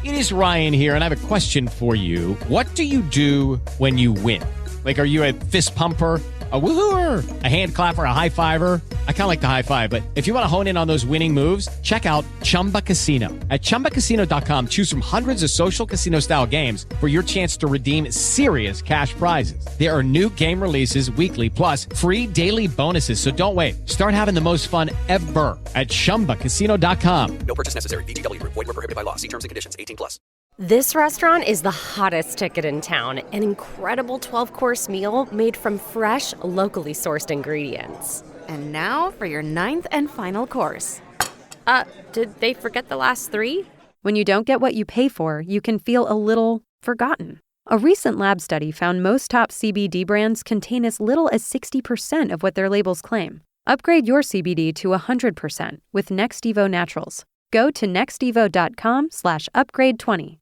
It is Ryan here, and I have a question for you. What do you do when you win? Like, are you a fist pumper, a woo-hooer, a hand clapper, a high fiver? I kind of like the high five, but if you want to hone in on those winning moves, check out Chumba Casino. At ChumbaCasino.com, choose from hundreds of social casino-style games for your chance to redeem serious cash prizes. There are new game releases weekly, plus free daily bonuses, so don't wait. Start having the most fun ever at ChumbaCasino.com. No purchase necessary. VGW Group. Void where prohibited by law. See terms and conditions. 18+. This restaurant is the hottest ticket in town. An incredible 12-course meal made from fresh, locally sourced ingredients. And now for your 9th and final course. Did they forget the last 3? When you don't get what you pay for, you can feel a little forgotten. A recent lab study found most top CBD brands contain as little as 60% of what their labels claim. Upgrade your CBD to 100% with NextEvo Naturals. Go to nextevo.com/upgrade20.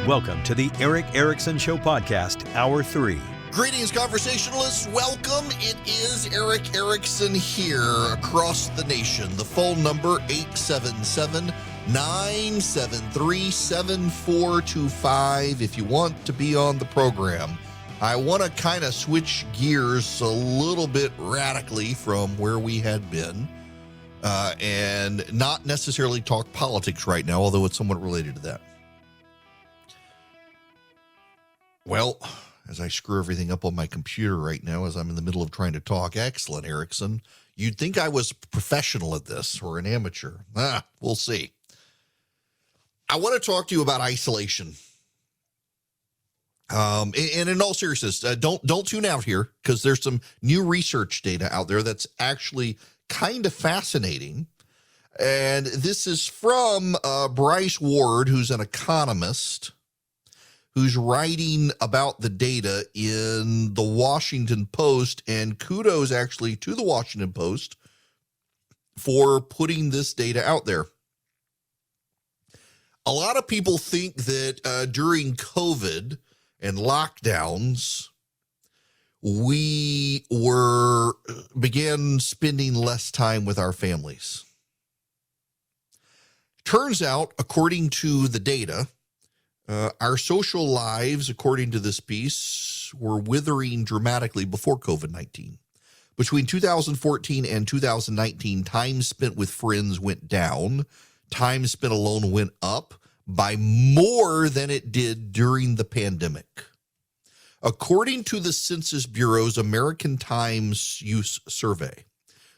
Welcome to the Eric Erickson Show Podcast, Hour 3. Greetings, conversationalists. Welcome. It is Eric Erickson here across the nation. The phone number, 877-973-7425. If you want to be on the program, I want to kind of switch gears a little bit radically from where we had been and not necessarily talk politics right now, although it's somewhat related to that. Well, as I screw everything up on my computer right now as I'm in the middle of trying to talk, excellent, Erickson. You'd think I was a professional at this or an amateur. We'll see. I want to talk to you about isolation. And in all seriousness, don't tune out here because there's some new research data out there that's actually kind of fascinating. And this is from Bryce Ward, who's an economist, who's writing about the data in the Washington Post, and kudos actually to the Washington Post for putting this data out there. A lot of people think that during COVID and lockdowns, we began spending less time with our families. Turns out, according to the data, our social lives, according to this piece, were withering dramatically before COVID-19. Between 2014 and 2019, time spent with friends went down. Time spent alone went up by more than it did during the pandemic. According to the Census Bureau's American Times Use Survey,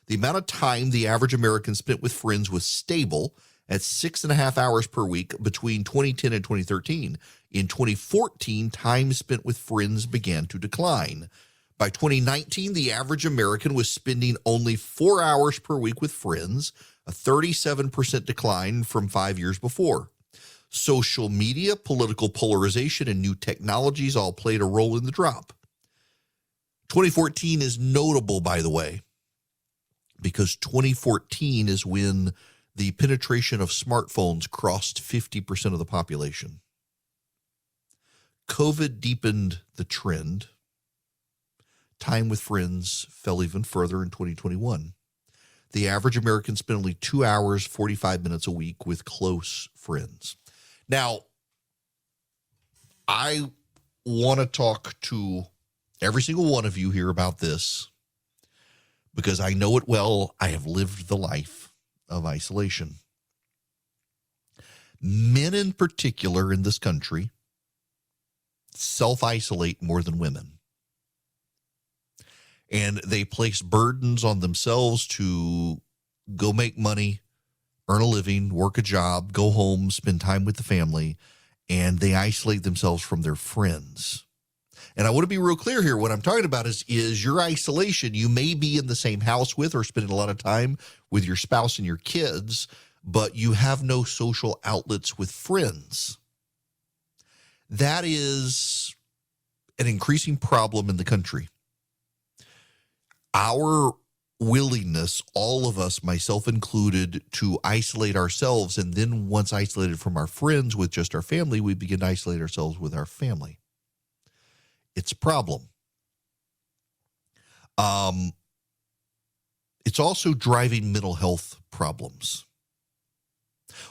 the amount of time the average American spent with friends was stable at 6.5 hours per week between 2010 and 2013. In 2014, time spent with friends began to decline. By 2019, the average American was spending only 4 hours per week with friends, a 37% decline from 5 years before. Social media, political polarization, and new technologies all played a role in the drop. 2014 is notable, by the way, because 2014 is when the penetration of smartphones crossed 50% of the population. COVID deepened the trend. Time with friends fell even further in 2021. The average American spent only 2 hours, 45 minutes a week with close friends. Now, I want to talk to every single one of you here about this because I know it well. I have lived the life of isolation. Men in particular in this country self-isolate more than women. And they place burdens on themselves to go make money, earn a living, work a job, go home, spend time with the family, and they isolate themselves from their friends. And I want to be real clear here. What I'm talking about is your isolation. You may be in the same house with or spending a lot of time with your spouse and your kids, but you have no social outlets with friends. That is an increasing problem in the country. Our willingness, all of us, myself included, to isolate ourselves, and then once isolated from our friends with just our family, we begin to isolate ourselves with our family. It's a problem. It's also driving mental health problems.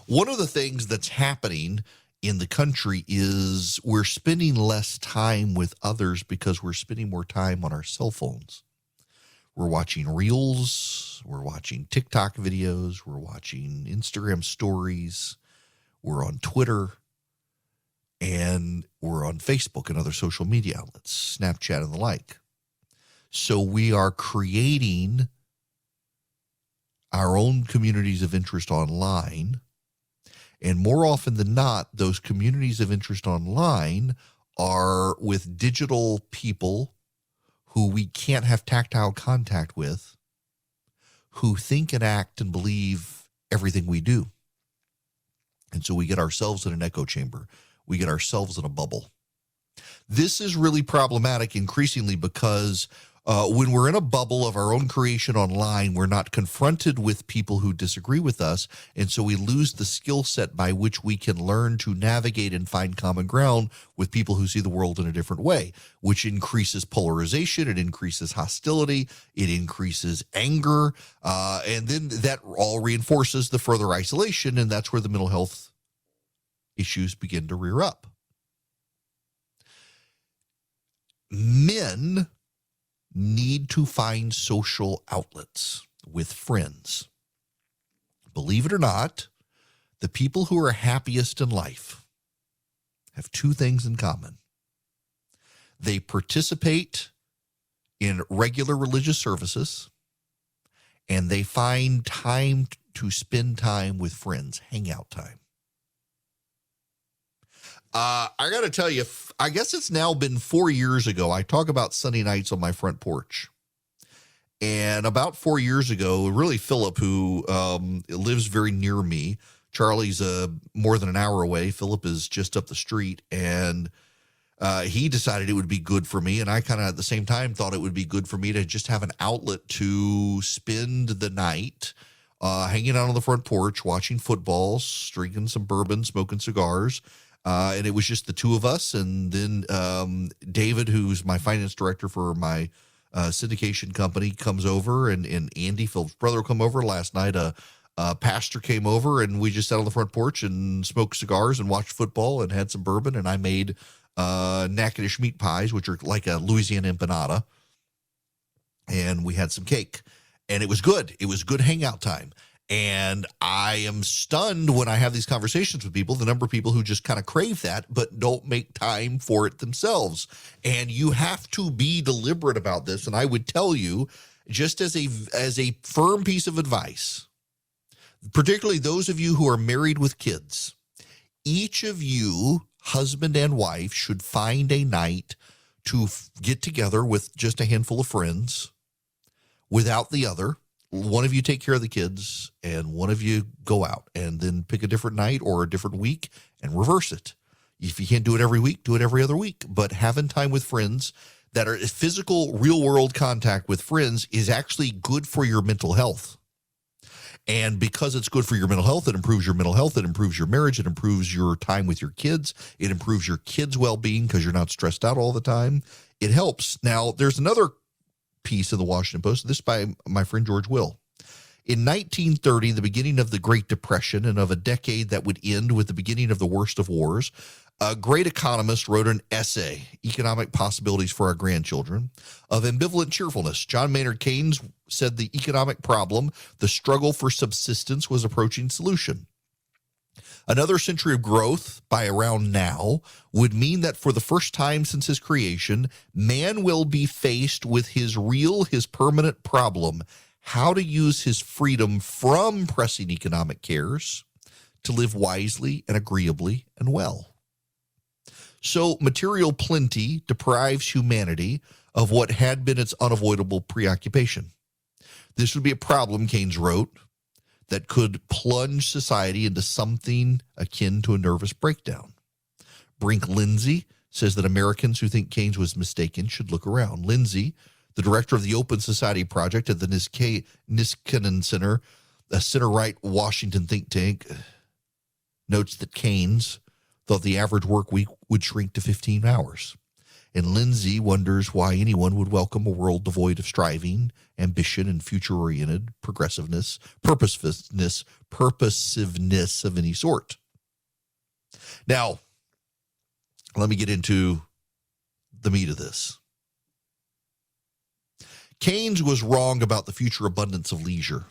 One of the things that's happening in the country is we're spending less time with others because we're spending more time on our cell phones. We're watching Reels, we're watching TikTok videos, we're watching Instagram stories, we're on Twitter, and we're on Facebook and other social media outlets, Snapchat and the like. So we are creating our own communities of interest online. And more often than not, those communities of interest online are with digital people who we can't have tactile contact with, who think and act and believe everything we do. And so we get ourselves in an echo chamber. We get ourselves in a bubble. This is really problematic increasingly because when we're in a bubble of our own creation online, we're not confronted with people who disagree with us. And so we lose the skill set by which we can learn to navigate and find common ground with people who see the world in a different way, which increases polarization. It increases hostility. It increases anger. And then that all reinforces the further isolation. And that's where the mental health issues begin to rear up. Men need to find social outlets with friends. Believe it or not, the people who are happiest in life have two things in common. They participate in regular religious services, and they find time to spend time with friends, hangout time. I got to tell you, I guess it's now been 4 years ago. I talk about Sunday nights on my front porch. And about 4 years ago, really Philip, who lives very near me, Charlie's more than an hour away. Philip is just up the street. And he decided it would be good for me. And I kind of at the same time thought it would be good for me to just have an outlet to spend the night hanging out on the front porch, watching football, drinking some bourbon, smoking cigars. And it was just the two of us. And then David, who's my finance director for my syndication company, comes over. And Andy, Philip's brother, will come over. Last night, a pastor came over, and we just sat on the front porch and smoked cigars and watched football and had some bourbon. And I made Natchitoches meat pies, which are like a Louisiana empanada. And we had some cake. And it was good. It was good hangout time. And I am stunned when I have these conversations with people, the number of people who just kind of crave that, but don't make time for it themselves. And you have to be deliberate about this. And I would tell you, just as a firm piece of advice, particularly those of you who are married with kids, each of you, husband and wife, should find a night to get together with just a handful of friends without the other. One of you take care of the kids and one of you go out, and then pick a different night or a different week and reverse it. If you can't do it every week, do it every other week. But having time with friends that are physical, real world contact with friends is actually good for your mental health. And because it's good for your mental health, it improves your mental health, it improves your marriage, it improves your time with your kids, it improves your kids' well-being because you're not stressed out all the time. It helps. Now, there's another piece of the Washington Post, this by my friend George Will. In 1930, the beginning of the Great Depression and of a decade that would end with the beginning of the worst of wars, a great economist wrote an essay, Economic Possibilities for Our Grandchildren, of ambivalent cheerfulness. John Maynard Keynes said the economic problem, the struggle for subsistence, was approaching solution. Another century of growth by around now would mean that for the first time since his creation, man will be faced with his permanent problem, how to use his freedom from pressing economic cares to live wisely and agreeably and well. So material plenty deprives humanity of what had been its unavoidable preoccupation. This would be a problem, Keynes wrote, that could plunge society into something akin to a nervous breakdown. Brink Lindsay says that Americans who think Keynes was mistaken should look around. Lindsay, the director of the Open Society Project at the Niskanen Center, a center-right Washington think tank, notes that Keynes thought the average work week would shrink to 15 hours. And Lindsay wonders why anyone would welcome a world devoid of striving, ambition, and future-oriented progressiveness, purposiveness of any sort. Now, let me get into the meat of this. Keynes was wrong about the future abundance of leisure,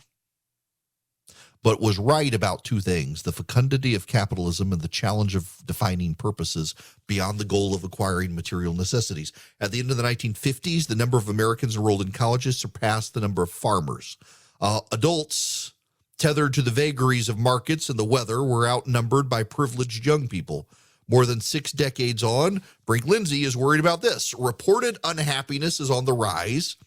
but was right about two things: the fecundity of capitalism and the challenge of defining purposes beyond the goal of acquiring material necessities. At the end of the 1950s, the number of Americans enrolled in colleges surpassed the number of farmers. Adults tethered to the vagaries of markets and the weather were outnumbered by privileged young people. More than 6 decades on, Brink Lindsay is worried about this. Reported unhappiness is on the rise.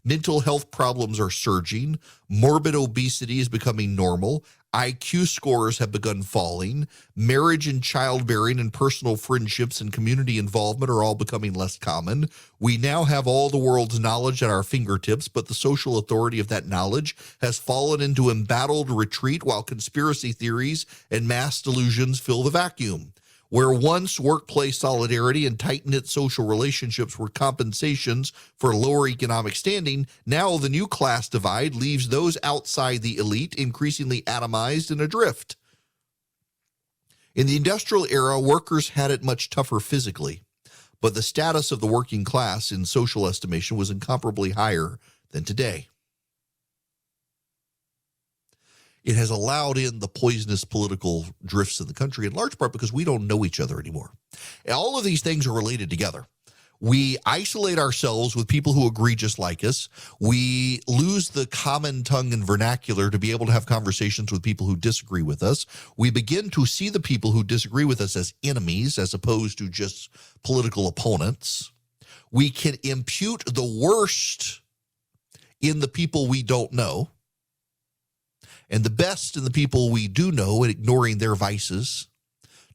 Mental health problems are surging. Morbid obesity is becoming normal. IQ scores have begun falling. Marriage and childbearing and personal friendships and community involvement are all becoming less common. We now have all the world's knowledge at our fingertips, but the social authority of that knowledge has fallen into embattled retreat while conspiracy theories and mass delusions fill the vacuum. Where once workplace solidarity and tight-knit social relationships were compensations for lower economic standing, now the new class divide leaves those outside the elite increasingly atomized and adrift. In the industrial era, workers had it much tougher physically, but the status of the working class in social estimation was incomparably higher than today. It has allowed in the poisonous political drifts in the country, in large part because we don't know each other anymore. And all of these things are related together. We isolate ourselves with people who agree just like us. We lose the common tongue and vernacular to be able to have conversations with people who disagree with us. We begin to see the people who disagree with us as enemies as opposed to just political opponents. We can impute the worst in the people we don't know, and the best in the people we do know, and ignoring their vices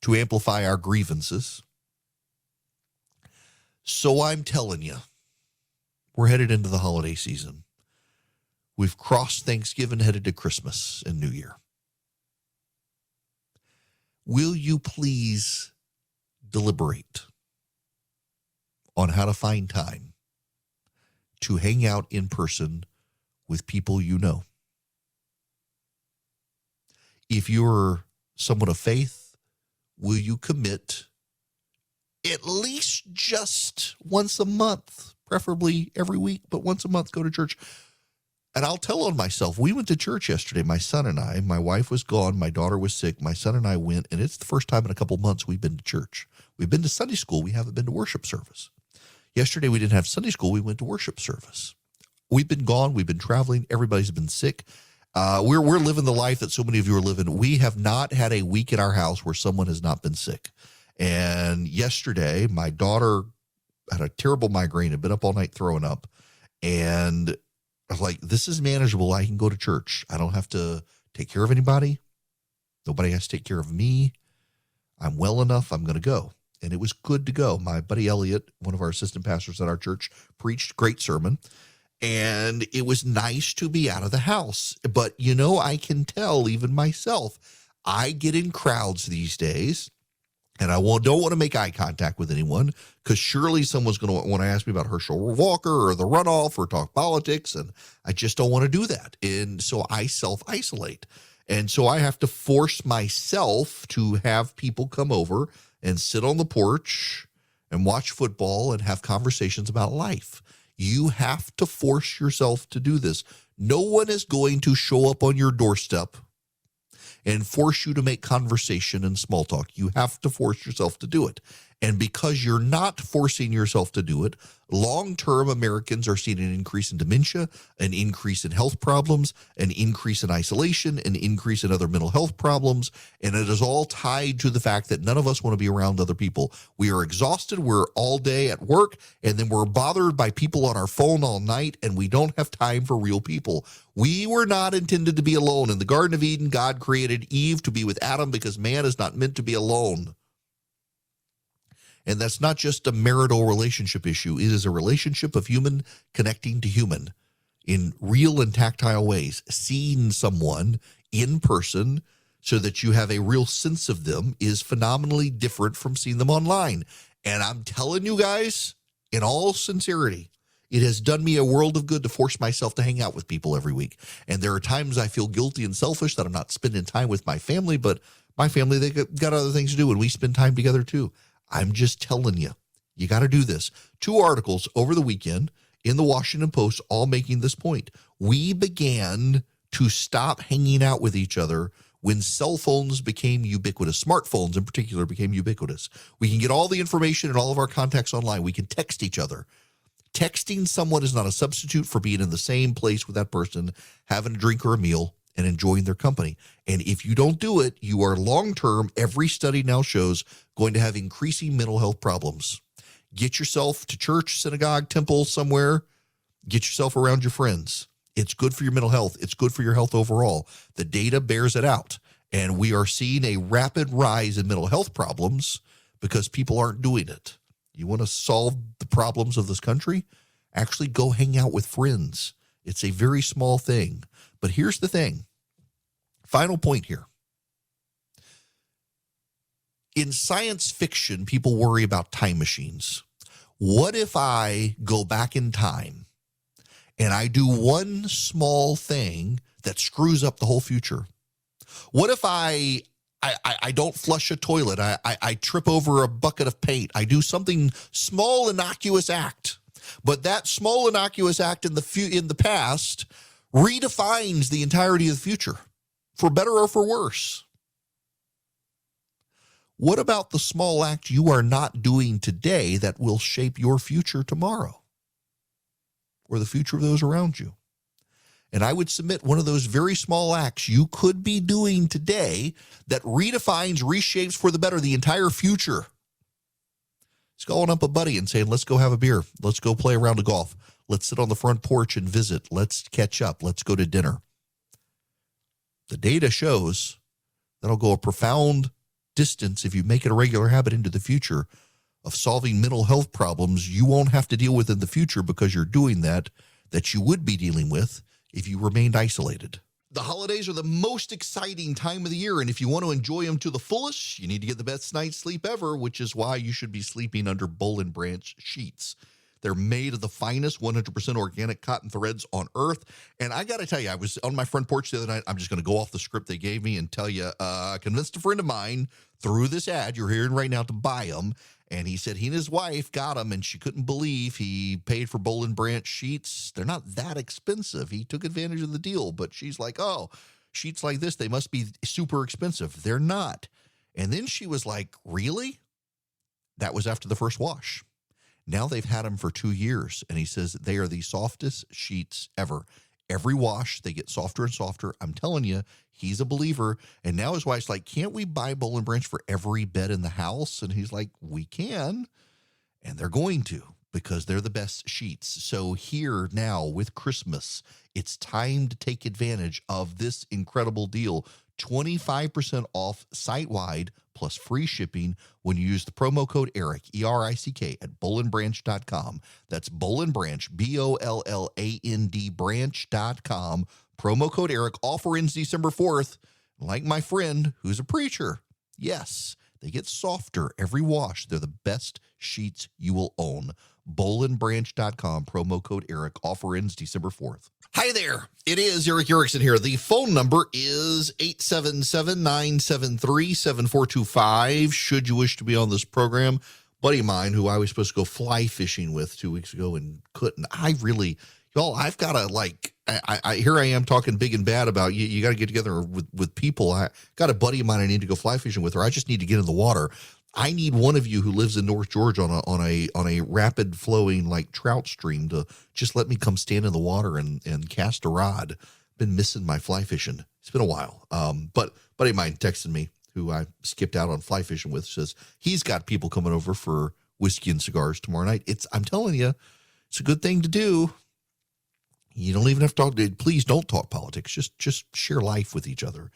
to amplify our grievances. So I'm telling you, we're headed into the holiday season. We've crossed Thanksgiving, headed to Christmas and New Year. Will you please deliberate on how to find time to hang out in person with people you know? If you're someone of faith, will you commit at least just once a month, preferably every week, but once a month, go to church? And I'll tell on myself. We went to church yesterday, my son and I. My wife was gone. My daughter was sick. My son and I went, and it's the first time in a couple months we've been to church. We've been to Sunday school. We haven't been to worship service. Yesterday we didn't have Sunday school. We went to worship service. We've been gone. We've been traveling. Everybody's been sick. We're living the life that so many of you are living. We have not had a week at our house where someone has not been sick. And yesterday, my daughter had a terrible migraine, had been up all night throwing up. And I was like, this is manageable. I can go to church. I don't have to take care of anybody. Nobody has to take care of me. I'm well enough. I'm going to go. And it was good to go. My buddy Elliot, one of our assistant pastors at our church, preached a great sermon. And it was nice to be out of the house. But, you know, I can tell even myself, I get in crowds these days, and I don't want to make eye contact with anyone because surely someone's going to want to ask me about Herschel Walker or the runoff or talk politics, and I just don't want to do that. And so I self-isolate. And so I have to force myself to have people come over and sit on the porch and watch football and have conversations about life. You have to force yourself to do this. No one is going to show up on your doorstep and force you to make conversation and small talk. You have to force yourself to do it. And because you're not forcing yourself to do it, long-term Americans are seeing an increase in dementia, an increase in health problems, an increase in isolation, an increase in other mental health problems. And it is all tied to the fact that none of us want to be around other people. We are exhausted. We're all day at work, and then we're bothered by people on our phone all night, and we don't have time for real people. We were not intended to be alone. In the Garden of Eden, God created Eve to be with Adam because man is not meant to be alone. And that's not just a marital relationship issue. It is a relationship of human connecting to human in real and tactile ways. Seeing someone in person so that you have a real sense of them is phenomenally different from seeing them online. And I'm telling you guys, in all sincerity, it has done me a world of good to force myself to hang out with people every week. And there are times I feel guilty and selfish that I'm not spending time with my family, but my family, they got other things to do, and we spend time together too. I'm just telling you, you got to do this. 2 articles over the weekend in the Washington Post all making this point. We began to stop hanging out with each other when cell phones became ubiquitous. Smartphones in particular became ubiquitous. We can get all the information and all of our contacts online. We can text each other. Texting someone is not a substitute for being in the same place with that person, having a drink or a meal, and enjoying their company. And if you don't do it, you are long-term, every study now shows, going to have increasing mental health problems. Get yourself to church, synagogue, temple, somewhere. Get yourself around your friends. It's good for your mental health. It's good for your health overall. The data bears it out. And we are seeing a rapid rise in mental health problems because people aren't doing it. You want to solve the problems of this country? Actually go hang out with friends. It's a very small thing. But here's the thing. Final point here. In science fiction, people worry about time machines. What if I go back in time and I do one small thing that screws up the whole future? What if I don't flush a toilet? I trip over a bucket of paint. I do something small, innocuous act. But that small, innocuous act in the past redefines the entirety of the future, for better or for worse. What about the small act you are not doing today that will shape your future tomorrow or the future of those around you? And I would submit one of those very small acts you could be doing today that redefines, reshapes for the better the entire future. It's calling up a buddy and saying, let's go have a beer. Let's go play a round of golf. Let's sit on the front porch and visit. Let's catch up. Let's go to dinner. The data shows that'll go a profound distance if you make it a regular habit into the future of solving mental health problems you won't have to deal with in the future because you're doing that you would be dealing with if you remained isolated. The holidays are the most exciting time of the year, and if you want to enjoy them to the fullest, you need to get the best night's sleep ever, which is why you should be sleeping under Boll & Branch sheets. They're made of the finest 100% organic cotton threads on earth. And I got to tell you, I was on my front porch the other night. I'm just going to go off the script they gave me and tell you, I convinced a friend of mine through this ad you're hearing right now to buy them. And he said he and his wife got them, and she couldn't believe he paid for Boll & Branch sheets. They're not that expensive. He took advantage of the deal, but she's like, oh, sheets like this, they must be super expensive. They're not. And then she was like, really? That was after the first wash. Now they've had them for 2 years, and he says they are the softest sheets ever. Every wash, they get softer and softer. I'm telling you, he's a believer. And now his wife's like, can't we buy Boll & Branch for every bed in the house? And he's like, we can. And they're going to, because they're the best sheets. So here now with Christmas, it's time to take advantage of this incredible deal. 25% off site-wide plus free shipping when you use the promo code ERICK, E-R-I-C-K, at bollandbranch.com. That's Boll & Branch, B-O-L-L-A-N-D branch.com. Promo code ERICK. Offer ends December 4th. Like my friend who's a preacher. Yes, they get softer every wash. They're the best sheets you will own. bollandbranch.com. Promo code ERICK. Offer ends December 4th. Hi there. It is Eric Erickson here. The phone number is 877-973-7425. Should you wish to be on this program, buddy of mine who I was supposed to go fly fishing with 2 weeks ago and couldn't. I've got to here I am talking big and bad about you. You got to get together with people. I got a buddy of mine I need to go fly fishing with, or I just need to get in the water. I need one of you who lives in North Georgia on a rapid flowing like trout stream to just let me come stand in the water and cast a rod. Been missing my fly fishing. It's been a while. But buddy of mine texted me who I skipped out on fly fishing with, says he's got people coming over for whiskey and cigars tomorrow night. I'm telling you, it's a good thing to do. You don't even have to talk. Please don't talk politics. Just share life with each other.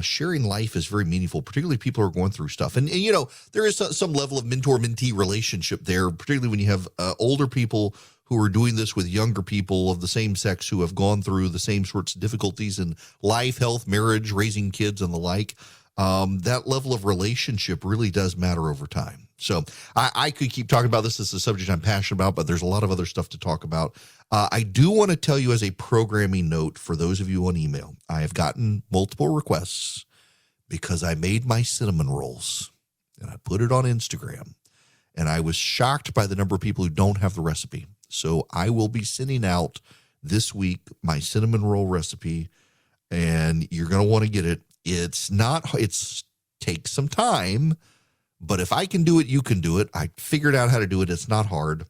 Sharing life is very meaningful, particularly people who are going through stuff. And you know, there is some level of mentor-mentee relationship there, particularly when you have older people who are doing this with younger people of the same sex who have gone through the same sorts of difficulties in life, health, marriage, raising kids, and the like. that level of relationship really does matter over time. So I could keep talking about this. This is a subject I'm passionate about, but there's a lot of other stuff to talk about. I do want to tell you as a programming note for those of you on email, I have gotten multiple requests because I made my cinnamon rolls and I put it on Instagram, and I was shocked by the number of people who don't have the recipe. So I will be sending out this week my cinnamon roll recipe, and you're going to want to get it. It's takes some time, but if I can do it, you can do it. I figured out how to do it. It's not hard.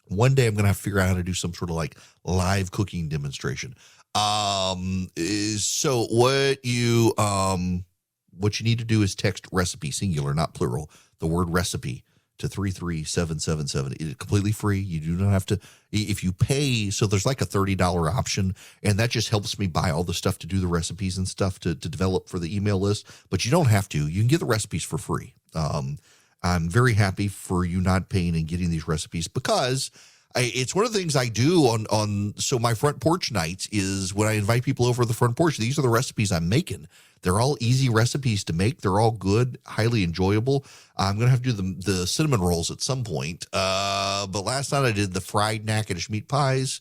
One day I'm going to have to figure out how to do some sort of like live cooking demonstration. So what you need to do is text recipe, singular, not plural, the word recipe to 33777. It is completely free. You do not have to, if you pay, so there's like a $30 option, and that just helps me buy all the stuff to do the recipes and stuff to develop for the email list, but you don't have to. You can get the recipes for free. I'm very happy for you not paying and getting these recipes, because it's one of the things I do so my front porch nights is when I invite people over to the front porch, these are the recipes I'm making. They're all easy recipes to make. They're all good, highly enjoyable. I'm going to have to do the cinnamon rolls at some point. But last night I did the fried Natchitoches meat pies.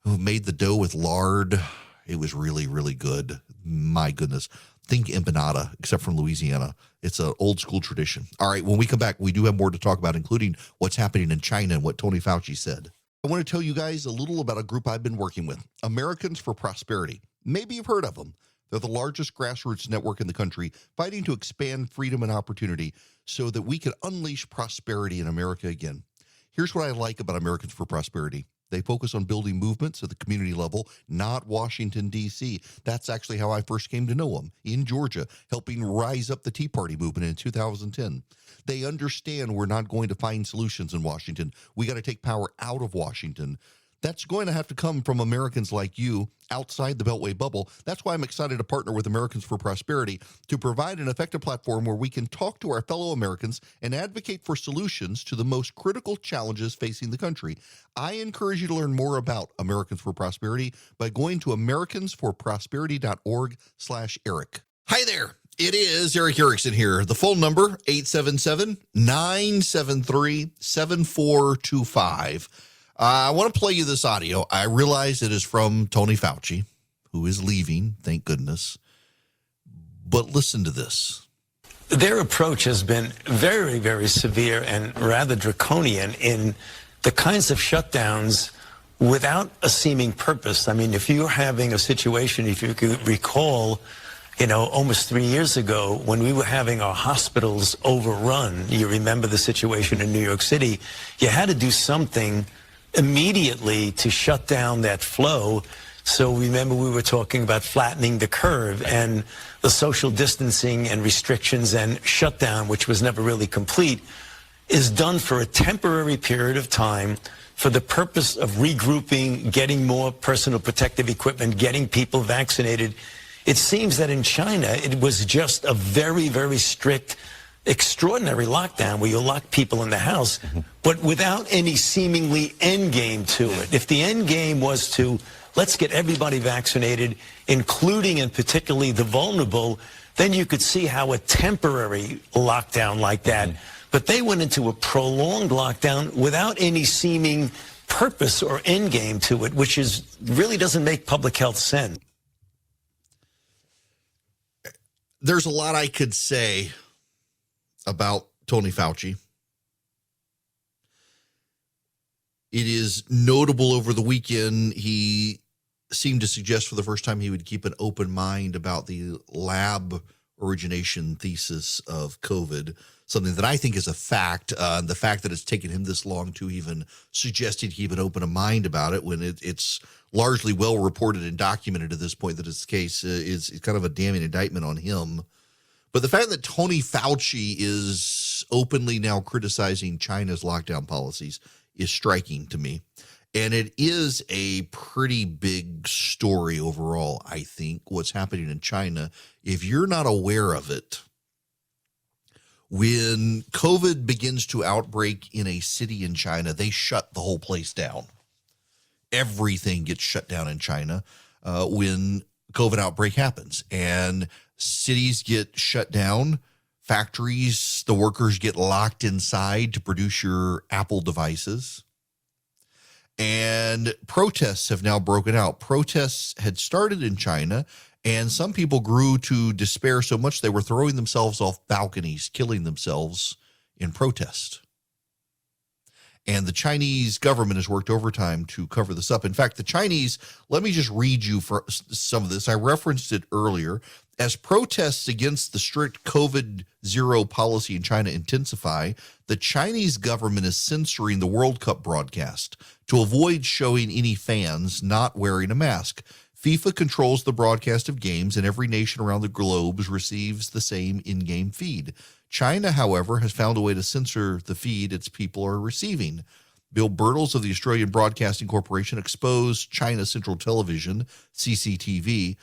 Made the dough with lard. It was really, really good. My goodness. Think empanada, except from Louisiana. It's an old school tradition. All right, when we come back, we do have more to talk about, including what's happening in China and what Tony Fauci said. I want to tell you guys a little about a group I've been working with, Americans for Prosperity. Maybe you've heard of them. They're the largest grassroots network in the country, fighting to expand freedom and opportunity so that we can unleash prosperity in America again. Here's what I like about Americans for Prosperity. They focus on building movements at the community level, not Washington, D.C. That's actually how I first came to know them, in Georgia, helping rise up the Tea Party movement in 2010. They understand we're not going to find solutions in Washington. We got to take power out of Washington. That's going to have to come from Americans like you outside the Beltway bubble. That's why I'm excited to partner with Americans for Prosperity to provide an effective platform where we can talk to our fellow Americans and advocate for solutions to the most critical challenges facing the country. I encourage you to learn more about Americans for Prosperity by going to americansforprosperity.org/Eric. Hi there. It is Eric Erickson here. The phone number, 877-973-7425. I want to play you this audio. I realize it is from Tony Fauci, who is leaving, thank goodness. But listen to this. Their approach has been very, very severe and rather draconian in the kinds of shutdowns without a seeming purpose. I mean, if you're having a situation, if you could recall, almost 3 years ago when we were having our hospitals overrun, you remember the situation in New York City, you had to do something immediately to shut down that flow. So remember, we were talking about flattening the curve, and the social distancing and restrictions and shutdown, which was never really complete, is done for a temporary period of time for the purpose of regrouping, getting more personal protective equipment, getting people vaccinated. It seems that in China, it was just a very, very strict, extraordinary lockdown where you lock people in the house, but without any seemingly end game to it. If the end game was to let's get everybody vaccinated, including and particularly the vulnerable, then you could see how a temporary lockdown like that, but they went into a prolonged lockdown without any seeming purpose or end game to it, which really doesn't make public health sense. There's a lot I could say about Tony Fauci. It is notable over the weekend, he seemed to suggest for the first time he would keep an open mind about the lab origination thesis of COVID, something that I think is a fact. The fact that it's taken him this long to even suggest he'd keep an open mind about it when it's largely well reported and documented at this point that it's the case is kind of a damning indictment on him. But the fact that Tony Fauci is openly now criticizing China's lockdown policies is striking to me. And it is a pretty big story overall, I think, what's happening in China. If you're not aware of it, when COVID begins to outbreak in a city in China, they shut the whole place down. Everything gets shut down in China. When COVID outbreak happens and cities get shut down, factories, the workers get locked inside to produce your Apple devices. And protests have now broken out. Protests had started in China, and some people grew to despair so much they were throwing themselves off balconies, killing themselves in protest. And the Chinese government has worked overtime to cover this up. In fact, the Chinese, let me just read you for some of this. I referenced it earlier. As protests against the strict COVID-0 policy in China intensify, the Chinese government is censoring the World Cup broadcast to avoid showing any fans not wearing a mask. FIFA controls the broadcast of games, and every nation around the globe receives the same in-game feed. China, however, has found a way to censor the feed its people are receiving. Bill Birtles of the Australian Broadcasting Corporation exposed China Central Television, CCTV,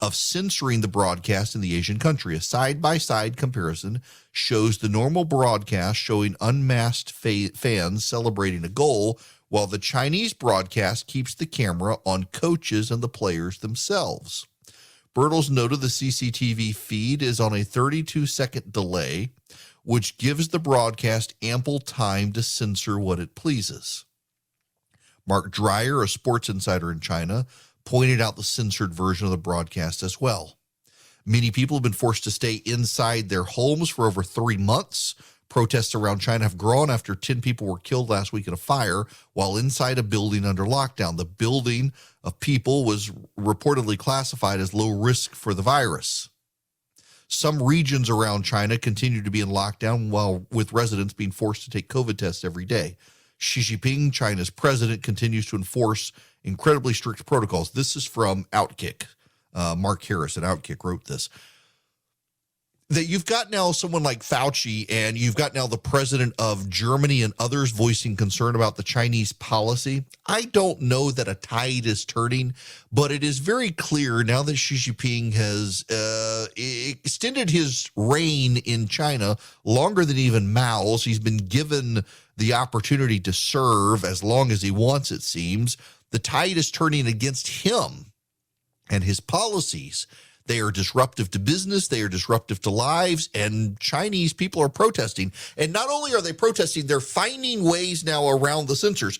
of censoring the broadcast in the Asian country. A side-by-side comparison shows the normal broadcast showing unmasked fans celebrating a goal, while the Chinese broadcast keeps the camera on coaches and the players themselves. Birtles noted the CCTV feed is on a 32-second delay, which gives the broadcast ample time to censor what it pleases. Mark Dreyer, a sports insider in China, pointed out the censored version of the broadcast as well. Many people have been forced to stay inside their homes for over 3 months. Protests around China have grown after 10 people were killed last week in a fire while inside a building under lockdown. The building of people was reportedly classified as low risk for the virus. Some regions around China continue to be in lockdown, while with residents being forced to take COVID tests every day. Xi Jinping, China's president, continues to enforce incredibly strict protocols. This is from Outkick. Mark Harris at Outkick wrote this. That you've got now someone like Fauci, and you've got now the president of Germany and others voicing concern about the Chinese policy. I don't know that a tide is turning, but it is very clear now that Xi Jinping has extended his reign in China longer than even Mao's. He's been given the opportunity to serve as long as he wants, it seems. The tide is turning against him and his policies. They are disruptive to business. They are disruptive to lives, and Chinese people are protesting. And not only are they protesting, they're finding ways now around the censors.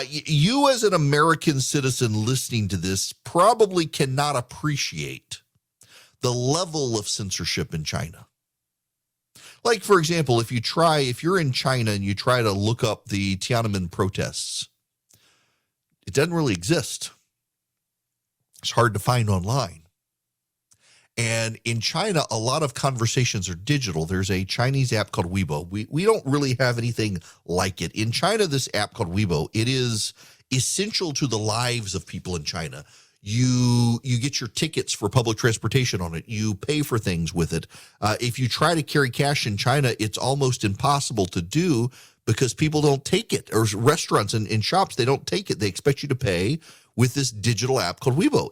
You as an American citizen listening to this probably cannot appreciate the level of censorship in China. Like, for example, if you're in China and you try to look up the Tiananmen protests, it doesn't really exist. It's hard to find online. And in China, a lot of conversations are digital. There's a Chinese app called Weibo. We don't really have anything like it. In China, this app called Weibo, it is essential to the lives of people in China. You get your tickets for public transportation on it. You pay for things with it. If you try to carry cash in China, it's almost impossible to do because people don't take it. Or restaurants and shops, they don't take it. They expect you to pay with this digital app called Weibo.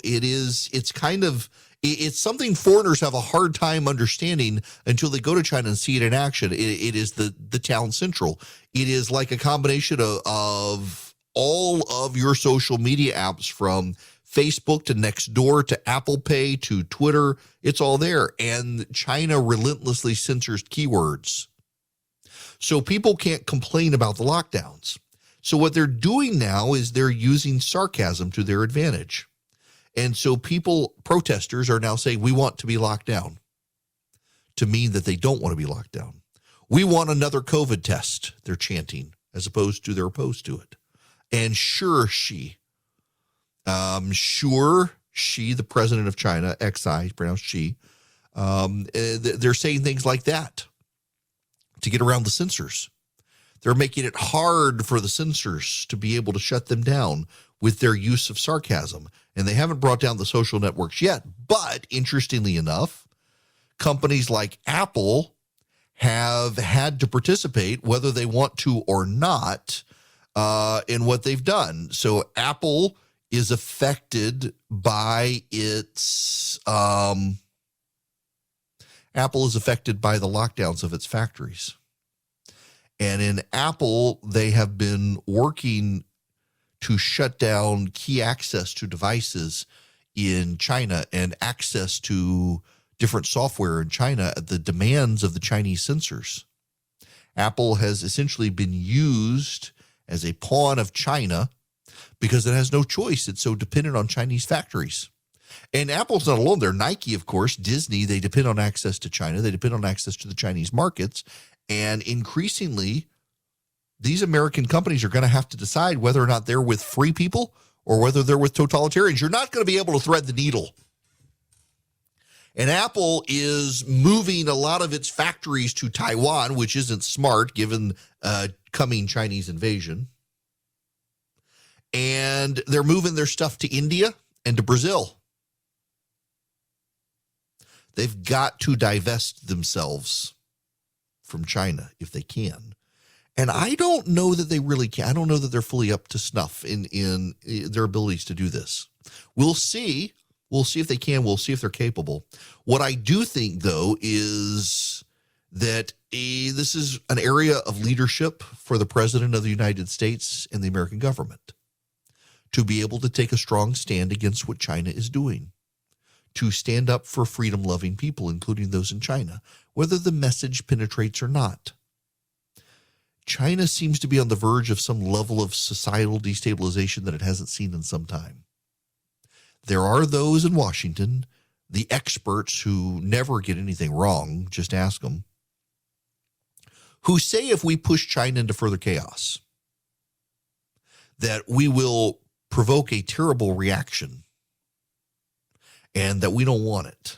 It's something foreigners have a hard time understanding until they go to China and see it in action. It is the town central. It is like a combination of all of your social media apps, from Facebook to Nextdoor to Apple Pay to Twitter. It's all there. And China relentlessly censors keywords. So people can't complain about the lockdowns. So what they're doing now is they're using sarcasm to their advantage. And so protesters are now saying, we want to be locked down, to mean that they don't want to be locked down. We want another COVID test, they're chanting, as opposed to they're opposed to it. And Xi, the president of China, Xi, pronounced Xi, they're saying things like that to get around the censors. They're making it hard for the censors to be able to shut them down with their use of sarcasm. And they haven't brought down the social networks yet. But interestingly enough, companies like Apple have had to participate, whether they want to or not, in what they've done. So Apple is affected by the lockdowns of its factories. And in Apple, they have been working to shut down key access to devices in China and access to different software in China at the demands of the Chinese censors. Apple has essentially been used as a pawn of China because it has no choice. It's so dependent on Chinese factories. And Apple's not alone there. Nike, of course, Disney, they depend on access to China. They depend on access to the Chinese markets. And increasingly, these American companies are going to have to decide whether or not they're with free people or whether they're with totalitarians. You're not going to be able to thread the needle. And Apple is moving a lot of its factories to Taiwan, which isn't smart given coming Chinese invasion. And they're moving their stuff to India and to Brazil. They've got to divest themselves from China if they can. And I don't know that they really can. I don't know that they're fully up to snuff in their abilities to do this. We'll see. We'll see if they can. We'll see if they're capable. What I do think, though, is that this is an area of leadership for the President of the United States and the American government to be able to take a strong stand against what China is doing, to stand up for freedom-loving people, including those in China, whether the message penetrates or not. China seems to be on the verge of some level of societal destabilization that it hasn't seen in some time. There are those in Washington, the experts who never get anything wrong, just ask them, who say if we push China into further chaos, that we will provoke a terrible reaction and that we don't want it.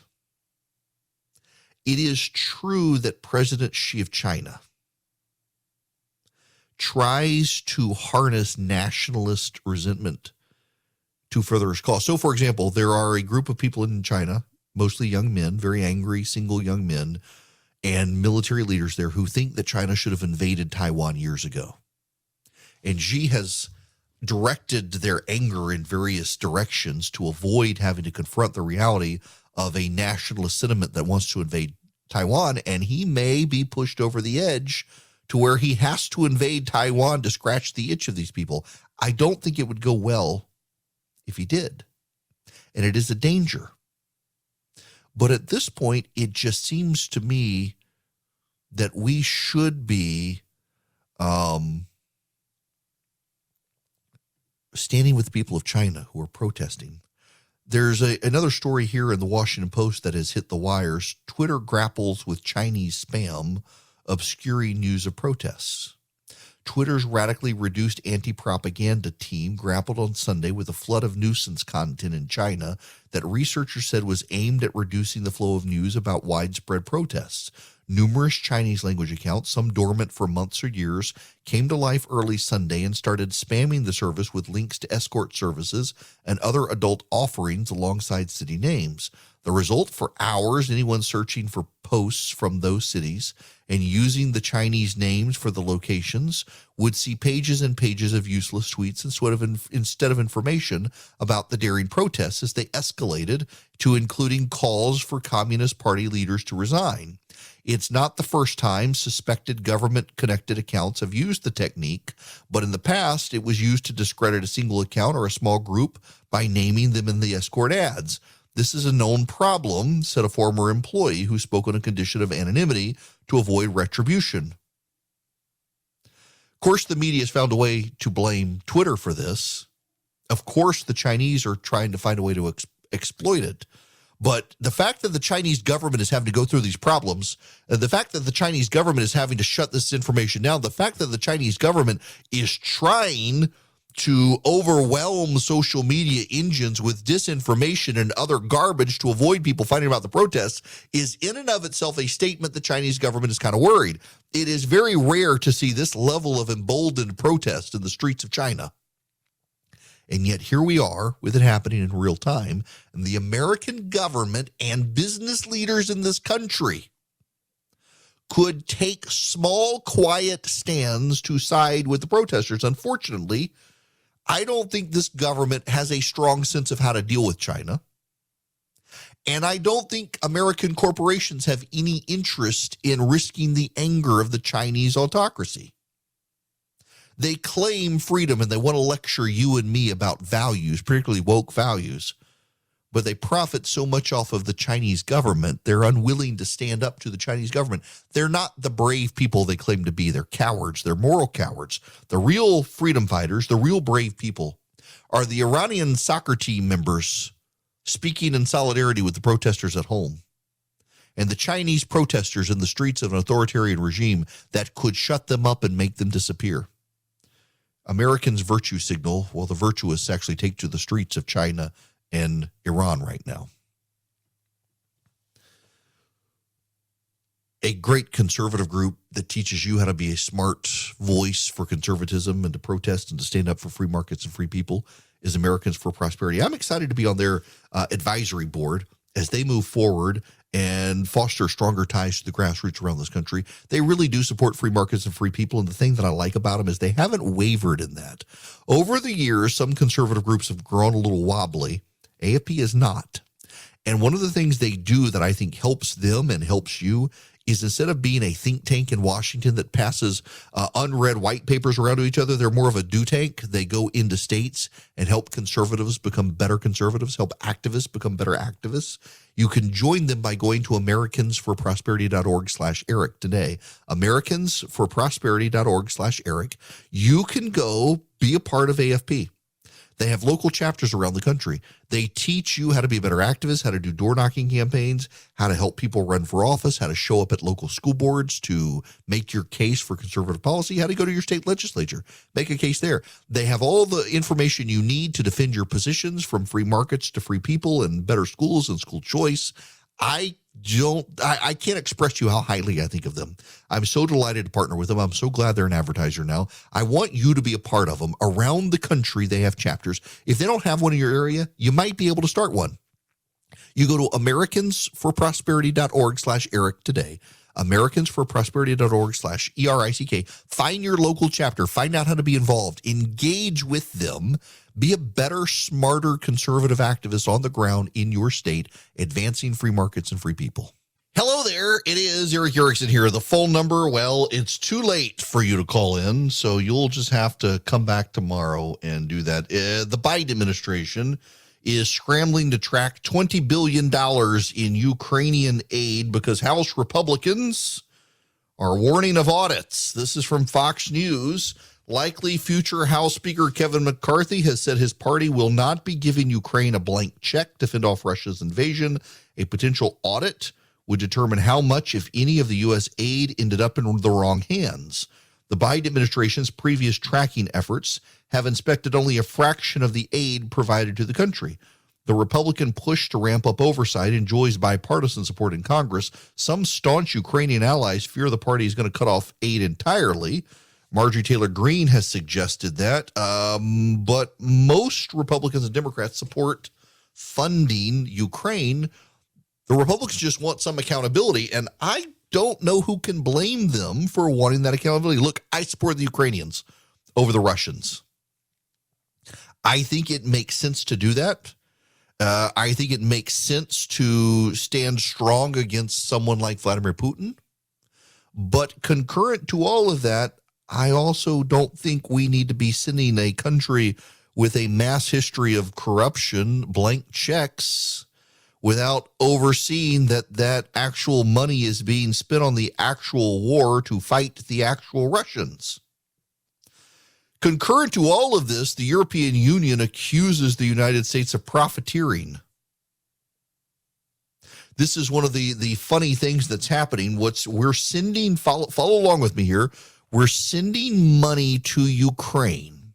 It is true that President Xi of China tries to harness nationalist resentment to further his cause. So, for example, there are a group of people in China, mostly young men, very angry, single young men, and military leaders there who think that China should have invaded Taiwan years ago. And Xi has directed their anger in various directions to avoid having to confront the reality of a nationalist sentiment that wants to invade Taiwan, and he may be pushed over the edge to where he has to invade Taiwan to scratch the itch of these people. I don't think it would go well if he did, and it is a danger. But at this point, it just seems to me that we should be standing with the people of China who are protesting. There's another story here in the Washington Post that has hit the wires. Twitter grapples with Chinese spam obscuring news of protests. Twitter's radically reduced anti-propaganda team grappled on Sunday with a flood of nuisance content in China that researchers said was aimed at reducing the flow of news about widespread protests. Numerous Chinese language accounts, some dormant for months or years, came to life early Sunday and started spamming the service with links to escort services and other adult offerings alongside city names. The result, for hours, anyone searching for posts from those cities and using the Chinese names for the locations would see pages and pages of useless tweets instead of information about the daring protests as they escalated to including calls for Communist Party leaders to resign. It's not the first time suspected government-connected accounts have used the technique, but in the past it was used to discredit a single account or a small group by naming them in the escort ads. This is a known problem, said a former employee who spoke on a condition of anonymity to avoid retribution. Of course, the media has found a way to blame Twitter for this. Of course, the Chinese are trying to find a way to exploit it. But the fact that the Chinese government is having to go through these problems, the fact that the Chinese government is having to shut this information down, the fact that the Chinese government is trying to overwhelm social media engines with disinformation and other garbage to avoid people finding about the protests is in and of itself a statement the Chinese government is kind of worried. It is very rare to see this level of emboldened protest in the streets of China. And yet here we are with it happening in real time. And the American government and business leaders in this country could take small, quiet stands to side with the protesters. Unfortunately, I don't think this government has a strong sense of how to deal with China. And I don't think American corporations have any interest in risking the anger of the Chinese autocracy. They claim freedom and they want to lecture you and me about values, particularly woke values. but they profit so much off of the Chinese government, they're unwilling to stand up to the Chinese government. They're not the brave people they claim to be. They're cowards. They're moral cowards. The real freedom fighters, the real brave people, are the Iranian soccer team members speaking in solidarity with the protesters at home, and the Chinese protesters in the streets of an authoritarian regime that could shut them up and make them disappear. Americans' virtue signal, well, the virtuous actually take to the streets of China and Iran right now. A great conservative group that teaches you how to be a smart voice for conservatism and to protest and to stand up for free markets and free people is Americans for Prosperity. I'm excited to be on their advisory board as they move forward and foster stronger ties to the grassroots around this country. They really do support free markets and free people, and the thing that I like about them is they haven't wavered in that. Over the years, some conservative groups have grown a little wobbly. AFP is not. And one of the things they do that I think helps them and helps you is instead of being a think tank in Washington that passes unread white papers around to each other, they're more of a do tank. They go into states and help conservatives become better conservatives, help activists become better activists. You can join them by going to americansforprosperity.org/Eric today. americansforprosperity.org/Eric. You can go be a part of AFP. They have local chapters around the country. They teach you how to be a better activist, how to do door knocking campaigns, how to help people run for office, how to show up at local school boards to make your case for conservative policy, how to go to your state legislature, make a case there. They have all the information you need to defend your positions, from free markets to free people and better schools and school choice. I can't express to you how highly I think of them. I'm so delighted to partner with them. I'm so glad they're an advertiser now. I want you to be a part of them. Around the country, they have chapters. If they don't have one in your area, you might be able to start one. You go to americansforprosperity.org/Eric today. americansforprosperity.org/ERICK. Find your local chapter. Find out how to be involved. Engage with them. Be a better, smarter conservative activist on the ground in your state, advancing free markets and free people. Hello there. It is Eric Erickson here. The phone number, well, it's too late for you to call in, so you'll just have to come back tomorrow and do that. The Biden administration is scrambling to track $20 billion in Ukrainian aid because House Republicans are warning of audits. This is from Fox News. Likely future House Speaker Kevin McCarthy has said his party will not be giving Ukraine a blank check to fend off Russia's invasion. A potential audit would determine how much, if any, of the U.S. aid ended up in the wrong hands. The Biden administration's previous tracking efforts have inspected only a fraction of the aid provided to the country. The Republican push to ramp up oversight enjoys bipartisan support in Congress. Some staunch Ukrainian allies fear the party is going to cut off aid entirely. Marjorie Taylor Greene has suggested that, but most Republicans and Democrats support funding Ukraine. The Republicans just want some accountability, and I don't know who can blame them for wanting that accountability. Look, I support the Ukrainians over the Russians. I think it makes sense to do that. I think it makes sense to stand strong against someone like Vladimir Putin. But concurrent to all of that, I also don't think we need to be sending a country with a mass history of corruption blank checks without overseeing that actual money is being spent on the actual war to fight the actual Russians. Concurrent to all of this, the European Union accuses the United States of profiteering. This is one of the funny things that's happening. We're sending, follow along with me here, we're sending money to Ukraine.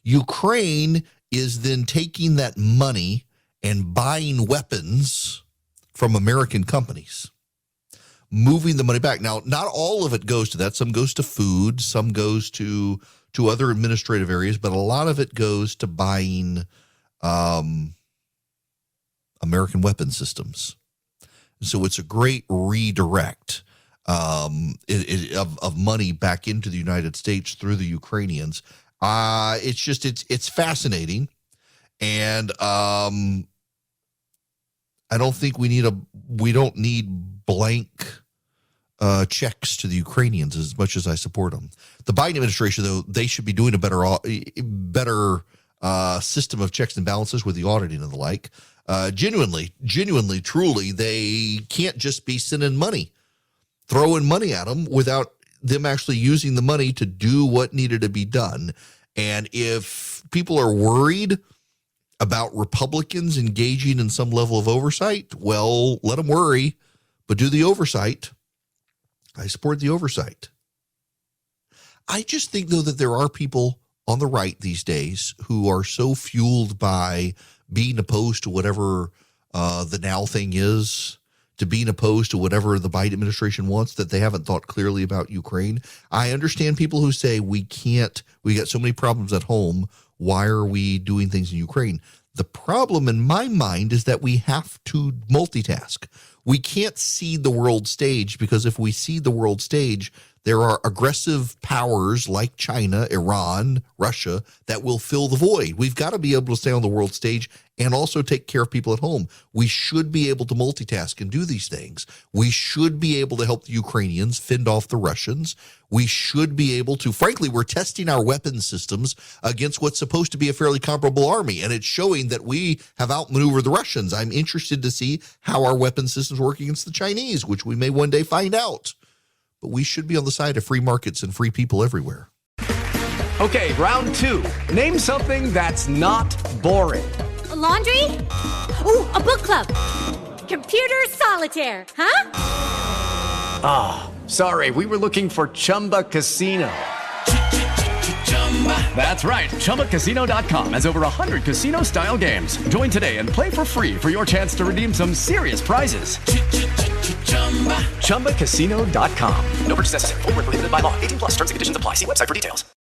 Ukraine is then taking that money and buying weapons from American companies, moving the money back. Now, not all of it goes to that. Some goes to food, some goes to other administrative areas, but a lot of it goes to buying American weapon systems. So it's a great redirect of money back into the United States through the Ukrainians. It's fascinating, and I don't think we don't need blank checks to the Ukrainians as much as I support them. The Biden administration, though, they should be doing a better system of checks and balances with the auditing and the like. Genuinely, truly, they can't just be sending money, throwing money at them without them actually using the money to do what needed to be done. And if people are worried about Republicans engaging in some level of oversight, well, let them worry, but do the oversight. I support the oversight. I just think, though, that there are people on the right these days who are so fueled by being opposed to whatever the now thing is, to being opposed to whatever the Biden administration wants, that they haven't thought clearly about Ukraine. I understand people who say we got so many problems at home. Why are we doing things in Ukraine? The problem in my mind is that we have to multitask. We can't cede the world stage, because if we cede the world stage, there are aggressive powers like China, Iran, Russia that will fill the void. We've got to be able to stay on the world stage and also take care of people at home. We should be able to multitask and do these things. We should be able to help the Ukrainians fend off the Russians. We should be able to, frankly, we're testing our weapon systems against what's supposed to be a fairly comparable army, and it's showing that we have outmaneuvered the Russians. I'm interested to see how our weapon systems work against the Chinese, which we may one day find out. But we should be on the side of free markets and free people everywhere. Okay, round two. Name something that's not boring. A laundry? Ooh, a book club. Computer solitaire, huh? Ah, sorry, we were looking for Chumba Casino. That's right, ChumbaCasino.com has over 100 casino-style games. Join today and play for free for your chance to redeem some serious prizes. ChumbaCasino.com. No purchase necessary. Void where prohibited by law. 18+ terms and conditions apply. See website for details.